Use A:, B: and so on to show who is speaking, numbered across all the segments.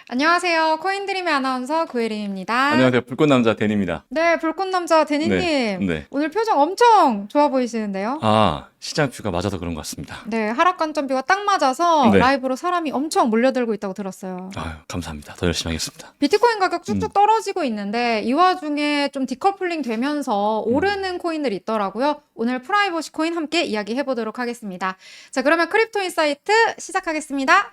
A: 안녕하세요. 코인드림의 아나운서 고혜림입니다.
B: 안녕하세요. 불꽃남자 데니입니다.
A: 네, 불꽃남자 데니님.
B: 네.
A: 오늘 표정 엄청 좋아 보이시는데요?
B: 시장 뷰가 맞아서 그런 것 같습니다.
A: 네, 하락관점뷰가 딱 맞아서
B: 네.
A: 라이브로 사람이 엄청 몰려들고 있다고 들었어요.
B: 감사합니다. 더 열심히 하겠습니다.
A: 비트코인 가격 쭉쭉 떨어지고 있는데 이 와중에 좀 디커플링 되면서 오르는 코인들이 있더라고요. 오늘 프라이버시 코인 함께 이야기해 보도록 하겠습니다. 자, 그러면 크립토 인사이트 시작하겠습니다.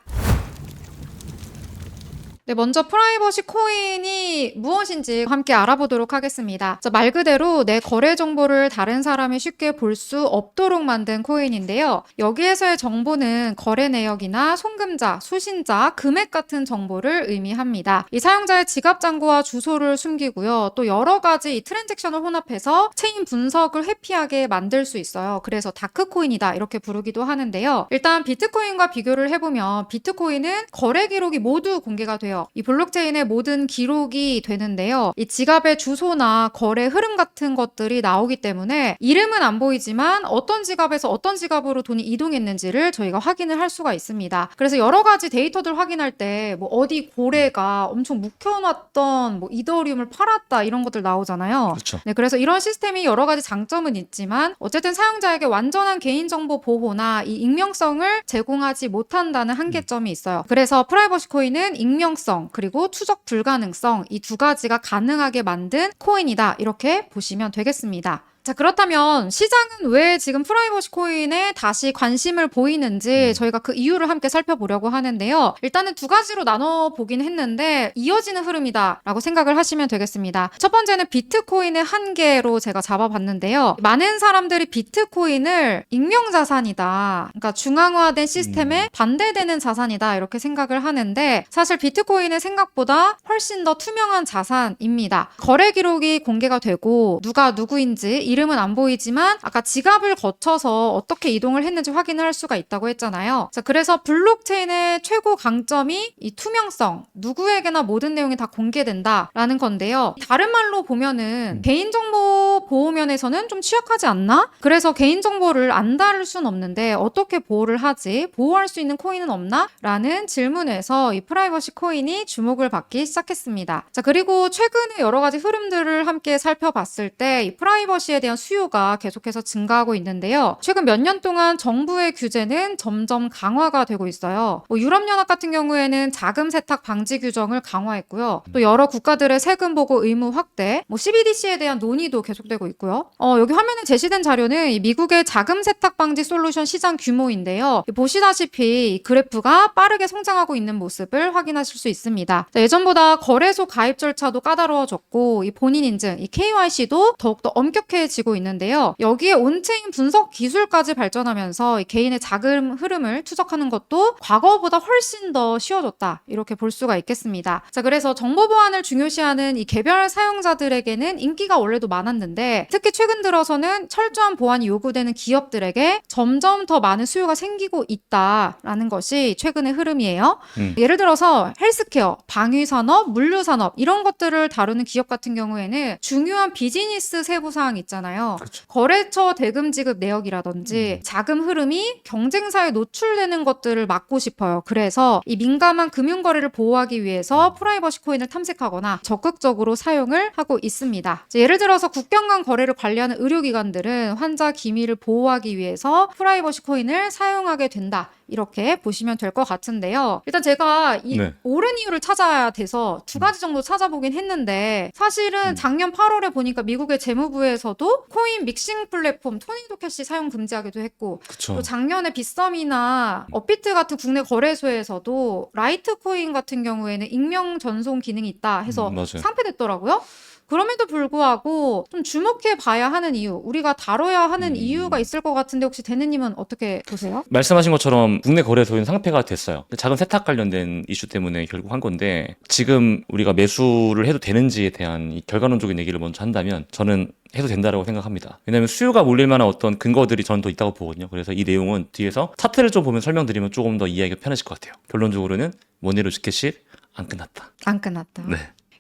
A: 네, 먼저 프라이버시 코인이 무엇인지 함께 알아보도록 하겠습니다. 자, 말 그대로 내 거래 정보를 다른 사람이 쉽게 볼 수 없도록 만든 코인인데요. 여기에서의 정보는 거래 내역이나 송금자, 수신자, 금액 같은 정보를 의미합니다. 이 사용자의 지갑 잔고와 주소를 숨기고요. 또 여러 가지 이 트랜잭션을 혼합해서 체인 분석을 회피하게 만들 수 있어요. 그래서 다크코인이다 이렇게 부르기도 하는데요. 일단 비트코인과 비교를 해보면 비트코인은 거래 기록이 모두 공개가 돼요. 이 블록체인의 모든 기록이 되는데요. 이 지갑의 주소나 거래 흐름 같은 것들이 나오기 때문에 이름은 안 보이지만 어떤 지갑에서 어떤 지갑으로 돈이 이동했는지를 저희가 확인을 할 수가 있습니다. 그래서 여러 가지 데이터들 확인할 때 뭐 어디 고래가 엄청 묵혀놨던 뭐 이더리움을 팔았다 이런 것들 나오잖아요.
B: 그렇죠.
A: 네, 그래서 이런 시스템이 여러 가지 장점은 있지만 어쨌든 사용자에게 완전한 개인정보 보호나 이 익명성을 제공하지 못한다는 한계점이 있어요. 그래서 프라이버시 코인은 익명성 그리고 추적 불가능성 이 두 가지가 가능하게 만든 코인이다 이렇게 보시면 되겠습니다. 자, 그렇다면 시장은 왜 지금 프라이버시 코인에 다시 관심을 보이는지 저희가 그 이유를 함께 살펴보려고 하는데요. 일단은 두 가지로 나눠보긴 했는데 이어지는 흐름이다 라고 생각을 하시면 되겠습니다. 첫 번째는 비트코인의 한계로 제가 잡아봤는데요. 많은 사람들이 비트코인을 익명자산이다, 그러니까 중앙화된 시스템에 반대되는 자산이다 이렇게 생각을 하는데 사실 비트코인은 생각보다 훨씬 더 투명한 자산입니다. 거래 기록이 공개가 되고 누가 누구인지 이름은 안 보이지만 아까 지갑을 거쳐서 어떻게 이동을 했는지 확인을 할 수가 있다고 했잖아요. 자, 그래서 블록체인의 최고 강점이 이 투명성, 누구에게나 모든 내용이 다 공개된다라는 건데요. 다른 말로 보면은 개인정보 보호 면에서는 좀 취약하지 않나? 그래서 개인정보를 안 다룰 순 없는데 어떻게 보호를 하지? 보호할 수 있는 코인은 없나? 라는 질문에서 이 프라이버시 코인이 주목을 받기 시작했습니다. 자, 그리고 최근에 여러 가지 흐름들을 함께 살펴봤을 때 이 프라이버시에 대한 수요가 계속해서 증가하고 있는데요. 최근 몇 년 동안 정부의 규제는 점점 강화가 되고 있어요. 유럽연합 같은 경우에는 자금 세탁 방지 규정을 강화했고요. 또 여러 국가들의 세금 보고 의무 확대, CBDC에 대한 논의도 계속되고 있고요. 여기 화면에 제시된 자료는 이 미국의 자금 세탁 방지 솔루션 시장 규모인데요. 보시다시피 이 그래프가 빠르게 성장하고 있는 모습을 확인하실 수 있습니다. 자, 예전보다 거래소 가입 절차도 까다로워졌고 이 본인 인증, 이 KYC도 더욱더 엄격해지고 있는데요. 여기에 온체인 분석 기술까지 발전하면서 이 개인의 자금 흐름을 추적하는 것도 과거보다 훨씬 더 쉬워졌다 이렇게 볼 수가 있겠습니다. 자, 그래서 정보 보안을 중요시하는 이 개별 사용자들에게는 인기가 원래도 많았는데 특히 최근 들어서는 철저한 보안이 요구되는 기업들에게 점점 더 많은 수요가 생기고 있다라는 것이 최근의 흐름이에요. 예를 들어서 헬스케어, 방위산업, 물류산업 이런 것들을 다루는 기업 같은 경우에는 중요한 비즈니스 세부사항 있잖아요.
B: 그렇죠.
A: 거래처 대금 지급 내역이라든지 자금 흐름이 경쟁사에 노출되는 것들을 막고 싶어요. 그래서 이 민감한 금융거래를 보호하기 위해서 프라이버시 코인을 탐색하거나 적극적으로 사용을 하고 있습니다. 예를 들어서 국경 간 거래를 관리하는 의료기관들은 환자 기밀을 보호하기 위해서 프라이버시 코인을 사용하게 된다. 이렇게 보시면 될 것 같은데요. 일단 제가 이 옳은 이유를 찾아야 돼서 두 가지 정도 찾아보긴 했는데 사실은 작년 8월에 보니까 미국의 재무부에서도 코인 믹싱 플랫폼 토니도 캐시 사용 금지하기도 했고
B: 그쵸.
A: 또 작년에 빗썸이나 업비트 같은 국내 거래소에서도 라이트코인 같은 경우에는 익명 전송 기능이 있다 해서
B: 맞아요.
A: 상폐됐더라고요. 그럼에도 불구하고 좀 주목해 봐야 하는 이유, 우리가 다뤄야 하는 이유가 있을 것 같은데 혹시 데니님은 어떻게 보세요?
B: 말씀하신 것처럼 국내 거래소는 상폐가 됐어요. 자금 세탁 관련된 이슈 때문에 결국 한 건데 지금 우리가 매수를 해도 되는지에 대한 이 결과론적인 얘기를 먼저 한다면 저는 해도 된다라고 생각합니다. 왜냐하면 수요가 몰릴 만한 어떤 근거들이 저는 더 있다고 보거든요. 그래서 이 내용은 뒤에서 차트를 좀 보면 설명드리면 조금 더 이해하기가 편하실 것 같아요. 결론적으로는 모네로 주켓이 안 끝났다.
A: 안 끝났다.
B: 네.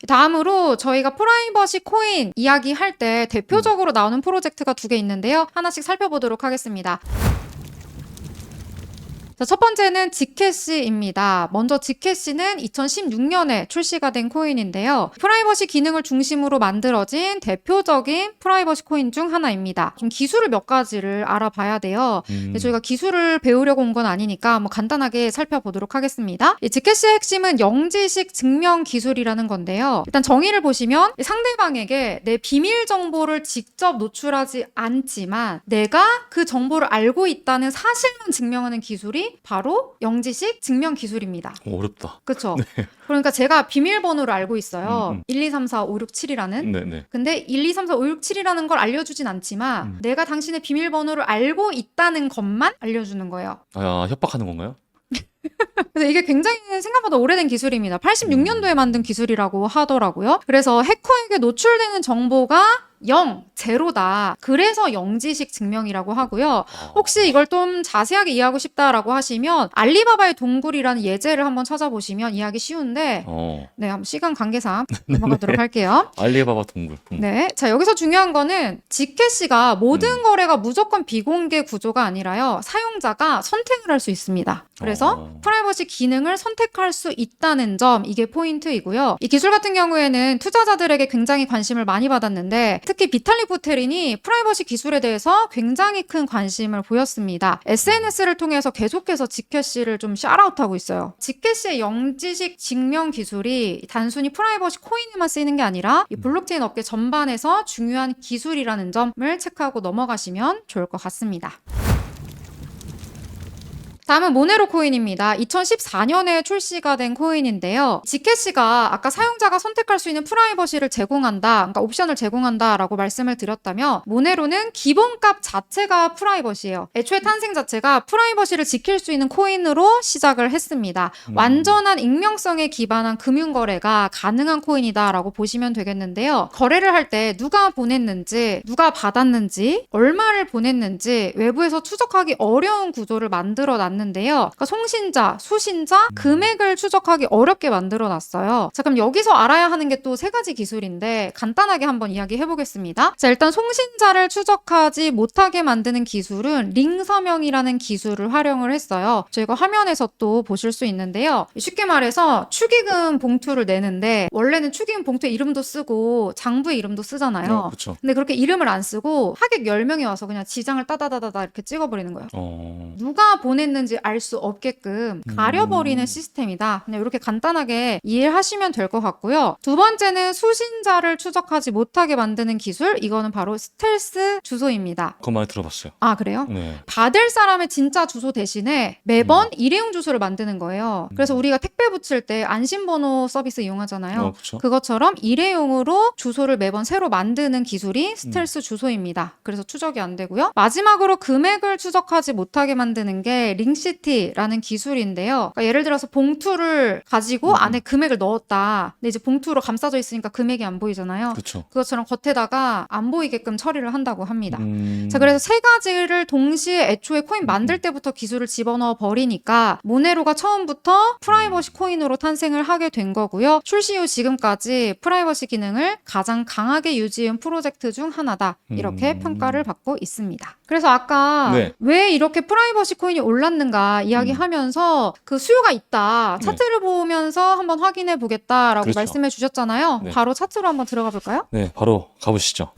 A: 다음으로 저희가 프라이버시 코인 이야기할 때 대표적으로 나오는 프로젝트가 두 개 있는데요. 하나씩 살펴보도록 하겠습니다. 자, 첫 번째는 지캐시입니다. 먼저 지캐시는 2016년에 출시가 된 코인인데요. 프라이버시 기능을 중심으로 만들어진 대표적인 프라이버시 코인 중 하나입니다. 좀 기술을 몇 가지를 알아봐야 돼요. 근데 저희가 기술을 배우려고 온 건 아니니까 뭐 간단하게 살펴보도록 하겠습니다. 이 지캐시의 핵심은 영지식 증명 기술이라는 건데요. 일단 정의를 보시면 상대방에게 내 비밀 정보를 직접 노출하지 않지만 내가 그 정보를 알고 있다는 사실만 증명하는 기술이 바로 영지식 증명 기술입니다.
B: 어렵다.
A: 그렇죠? 그러니까 제가 비밀번호를 알고 있어요. 1, 2, 3, 4, 5, 6, 7이라는.
B: 네네.
A: 근데 1, 2, 3, 4, 5, 6, 7이라는 걸 알려주진 않지만 내가 당신의 비밀번호를 알고 있다는 것만 알려주는 거예요.
B: 아, 협박하는 건가요?
A: 그래서 이게 굉장히 생각보다 오래된 기술입니다. 86년도에 만든 기술이라고 하더라고요. 그래서 해커에게 노출되는 정보가 0, 제로다. 그래서 영지식 증명이라고 하고요. 혹시 이걸 좀 자세하게 이해하고 싶다라고 하시면 알리바바의 동굴이라는 예제를 한번 찾아보시면 이해하기 쉬운데 네, 한번 시간 관계상 넘어가도록 할게요.
B: 알리바바 동굴.
A: 네. 자, 여기서 중요한 거는 지캐시가 모든 거래가 무조건 비공개 구조가 아니라요. 사용자가 선택을 할 수 있습니다. 그래서 프라이버시 기능을 선택할 수 있다는 점, 이게 포인트이고요. 이 기술 같은 경우에는 투자자들에게 굉장히 관심을 많이 받았는데 특히 비탈릭 부테린이 프라이버시 기술에 대해서 굉장히 큰 관심을 보였습니다. SNS를 통해서 계속해서 지캐시를 좀 샤라웃하고 있어요. 지캐시의 영지식 증명 기술이 단순히 프라이버시 코인에만 쓰이는 게 아니라 이 블록체인 업계 전반에서 중요한 기술이라는 점을 체크하고 넘어가시면 좋을 것 같습니다. 다음은 모네로 코인입니다. 2014년에 출시가 된 코인인데요. 지캐시가 아까 사용자가 선택할 수 있는 프라이버시를 제공한다, 그러니까 옵션을 제공한다라고 말씀을 드렸다면 모네로는 기본값 자체가 프라이버시예요. 애초에 탄생 자체가 프라이버시를 지킬 수 있는 코인으로 시작을 했습니다. 완전한 익명성에 기반한 금융거래가 가능한 코인이다라고 보시면 되겠는데요. 거래를 할 때 누가 보냈는지, 누가 받았는지, 얼마를 보냈는지 외부에서 추적하기 어려운 구조를 만들어 놨는데요. 그러니까 송신자, 수신자, 금액을 추적하기 어렵게 만들어 놨어요. 자, 그럼 여기서 알아야 하는 게 또 세 가지 기술인데 간단하게 한번 이야기해 보겠습니다. 자, 일단 송신자를 추적하지 못하게 만드는 기술은 링 서명이라는 기술을 활용을 했어요. 저희가 화면에서 또 보실 수 있는데요. 쉽게 말해서 축의금 봉투를 내는데 원래는 축의금 봉투에 이름도 쓰고 장부의 이름도 쓰잖아요.
B: 그렇죠.
A: 근데 그렇게 이름을 안 쓰고 하객 10명이 와서 그냥 지장을 따다다다다 이렇게 찍어버리는 거예요. 누가 보냈는지 알 수 없게끔 가려버리는 시스템이다. 그냥 이렇게 간단하게 이해하시면 될 것 같고요. 두 번째는 수신자를 추적하지 못하게 만드는 기술, 이거는 바로 스텔스 주소입니다.
B: 그거 많이 들어봤어요.
A: 아, 그래요?
B: 네.
A: 받을 사람의 진짜 주소 대신에 매번 일회용 주소를 만드는 거예요. 그래서 우리가 택배 붙일 때 안심번호 서비스 이용하잖아요.
B: 그렇죠.
A: 그것처럼 일회용으로 주소를 매번 새로 만드는 기술이 스텔스 주소입니다. 그래서 추적이 안 되고요. 마지막으로 금액을 추적하지 못하게 만드는 게 링시티라는 기술인데요. 그러니까 예를 들어서 봉투를 가지고 안에 금액을 넣었다. 근데 이제 봉투로 감싸져 있으니까 금액이 안 보이잖아요.
B: 그렇죠.
A: 그것처럼 겉에다가 안 보이게끔 처리를 한다고 합니다. 자, 그래서 세 가지를 동시에 애초에 코인 만들 때부터 기술을 집어넣어 버리니까 모네로가 처음부터 프라이버시 코인으로 탄생을 하게 된 거고요. 출시 후 지금까지 프라이버시 기능을 가장 강하게 유지한 프로젝트 중 하나다. 이렇게 평가를 받고 있습니다. 그래서 아까
B: 네.
A: 왜 이렇게 프라이버시 코인이 올랐는가 이야기하면서 그 수요가 있다. 차트를 보면서 한번 확인해 보겠다라고
B: 그렇죠.
A: 말씀해 주셨잖아요.
B: 네.
A: 바로 차트로 한번 들어가 볼까요?
B: 네, 바로 가보시죠.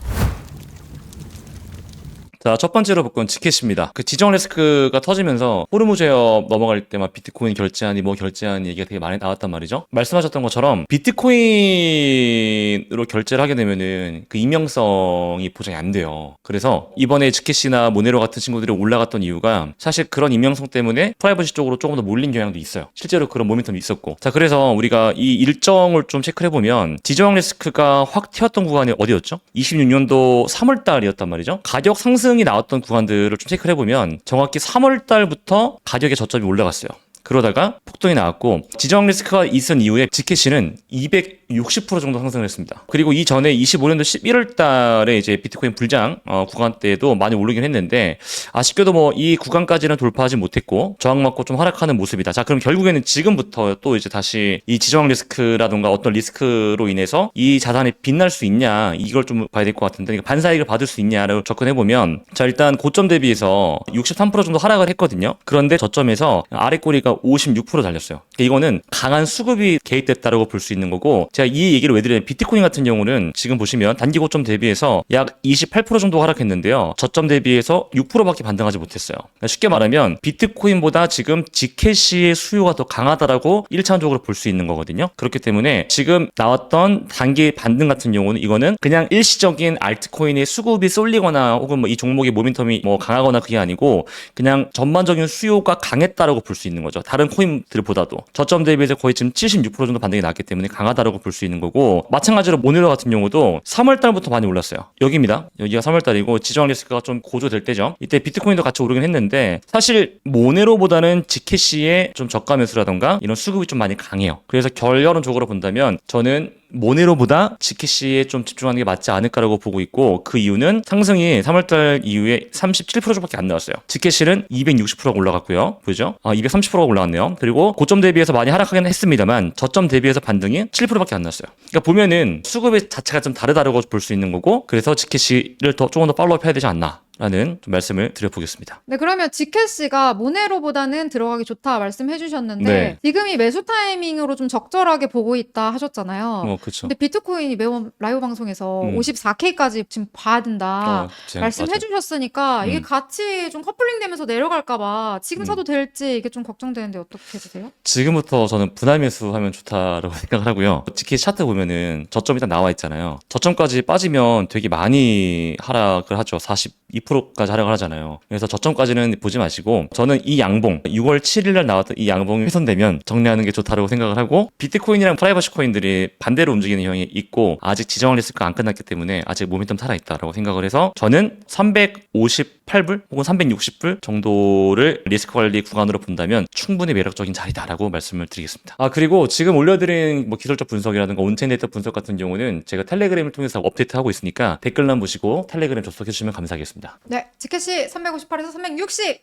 B: 자, 첫 번째로 볼 건 지켓입니다. 그 지정 리스크가 터지면서 호르무즈 해협 넘어갈 때만 비트코인 결제하니 뭐 결제하니 얘기가 되게 많이 나왔단 말이죠. 말씀하셨던 것처럼 비트코인으로 결제를 하게 되면은 그 익명성이 보장이 안 돼요. 그래서 이번에 지켓이나 모네로 같은 친구들이 올라갔던 이유가 사실 그런 익명성 때문에 프라이버시 쪽으로 조금 더 몰린 경향도 있어요. 실제로 그런 모멘텀이 있었고. 자, 그래서 우리가 이 일정을 좀 체크를 해보면 지정 리스크가 확 튀었던 구간이 어디였죠? 26년도 3월 달이었단 말이죠. 가격 상승 이 나왔던 구간들을 좀 체크를 해보면 정확히 3월 달부터 가격의 저점이 올라갔어요. 그러다가 폭등이 나왔고 지정 리스크가 있은 이후에 지켓이는 260% 정도 상승을 했습니다. 그리고 이전에 25년도 11월 달에 이제 비트코인 불장 구간 때도 많이 오르긴 했는데 아쉽게도 뭐 이 구간까지는 돌파하지 못했고 저항 맞고 좀 하락하는 모습이다. 자, 그럼 결국에는 지금부터 또 이제 다시 이 지정 리스크라든가 어떤 리스크로 인해서 이 자산이 빛날 수 있냐 이걸 좀 봐야 될 것 같은데 그러니까 반사이익을 받을 수 있냐를 접근해보면 자, 일단 고점 대비해서 63% 정도 하락을 했거든요. 그런데 저점에서 아래 꼬리가 56% 달렸어요. 그러니까 이거는 강한 수급이 개입됐다라고 볼 수 있는 거고 제가 이 얘기를 왜 드리냐면 비트코인 같은 경우는 지금 보시면 단기 고점 대비해서 약 28% 정도 하락했는데요. 저점 대비해서 6%밖에 반등하지 못했어요. 그러니까 쉽게 말하면 비트코인보다 지금 지캐시의 수요가 더 강하다라고 1차원적으로 볼 수 있는 거거든요. 그렇기 때문에 지금 나왔던 단기 반등 같은 경우는 이거는 그냥 일시적인 알트코인의 수급이 쏠리거나 혹은 뭐 이 종목의 모멘텀이 뭐 강하거나 그게 아니고 그냥 전반적인 수요가 강했다라고 볼 수 있는 거죠. 다른 코인들보다도 저점 대비해서 거의 지금 76% 정도 반등이 나왔기 때문에 강하다라고 볼 수 있는 거고 마찬가지로 모네로 같은 경우도 3월 달부터 많이 올랐어요. 여기입니다. 여기가 3월 달이고 지정 리스크가 좀 고조될 때죠. 이때 비트코인도 같이 오르긴 했는데 사실 모네로보다는 지캐시의 좀 저가 매수라던가 이런 수급이 좀 많이 강해요. 그래서 결론적으로 본다면 저는 모네로보다 지캐시에 좀 집중하는 게 맞지 않을까라고 보고 있고 그 이유는 상승이 3월달 이후에 37% 정도밖에 안 나왔어요. 지캐시는 260%가 올라갔고요. 보이죠? 230%가 올라갔네요. 그리고 고점 대비해서 많이 하락하긴 했습니다만 저점 대비해서 반등이 7%밖에 안 나왔어요. 그러니까 보면은 수급의 자체가 좀 다르다고 볼 수 있는 거고 그래서 지캐시를 조금 더 팔로우해야 되지 않나 라는 좀 말씀을 드려보겠습니다.
A: 네, 그러면 지켓씨가 모네로보다는 들어가기 좋다 말씀해 주셨는데
B: 네.
A: 지금이 매수 타이밍으로 좀 적절하게 보고 있다 하셨잖아요.
B: 그렇죠.
A: 근데 비트코인이 매번 라이브 방송에서 54K까지 지금 봐야 된다 말씀해 주셨으니까 이게 같이 좀 커플링 되면서 내려갈까봐 지금 사도 될지 이게 좀 걱정되는데 어떻게 되세요?
B: 지금부터 저는 분할 매수하면 좋다라고 생각을 하고요. 특히 차트 보면은 저점 일단 나와 있잖아요. 저점까지 빠지면 되게 많이 하락을 하죠. 42%까지 하락을 하잖아요. 그래서 저점까지는 보지 마시고 저는 이 양봉 6월 7일날 나왔던 이 양봉이 훼손되면 정리하는 게 좋다고 생각을 하고 비트코인이랑 프라이버시 코인들이 반대로 움직이는 형이 있고 아직 지정을 리스크가 안 끝났기 때문에 아직 모멘텀 살아있다라고 생각을 해서 저는 358불 혹은 360불 정도를 리스크 관리 구간으로 본다면 충분히 매력적인 자리다라고 말씀을 드리겠습니다. 그리고 지금 올려드린 뭐 기술적 분석이라든가 온체인 데이터 분석 같은 경우는 제가 텔레그램을 통해서 업데이트하고 있으니까 댓글란 보시고 텔레그램 접속해 주시면 감사하겠습니다.
A: 네, 지켓씨 358에서 360!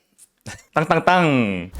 B: 땅땅땅.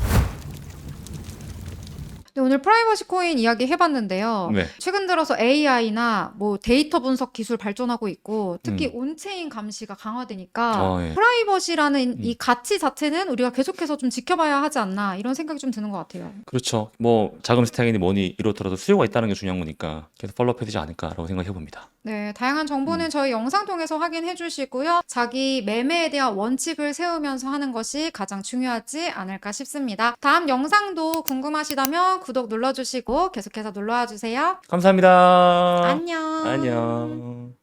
A: 네, 오늘 프라이버시 코인 이야기 해봤는데요.
B: 네.
A: 최근 들어서 AI나 뭐 데이터 분석 기술 발전하고 있고 특히 온체인 감시가 강화되니까
B: 예.
A: 프라이버시라는 이 가치 자체는 우리가 계속해서 좀 지켜봐야 하지 않나 이런 생각이 좀 드는 것 같아요.
B: 그렇죠. 뭐 자금 스택이니 뭐니 이렇더라도 수요가 있다는 게 중요한 거니까 계속 팔로우해야 되지 않을까라고 생각해 봅니다.
A: 네, 다양한 정보는 저희 영상 통해서 확인해 주시고요. 자기 매매에 대한 원칙을 세우면서 하는 것이 가장 중요하지 않을까 싶습니다. 다음 영상도 궁금하시다면 구독 눌러주시고 계속해서 놀러와 주세요.
B: 감사합니다.
A: 안녕.
B: 안녕.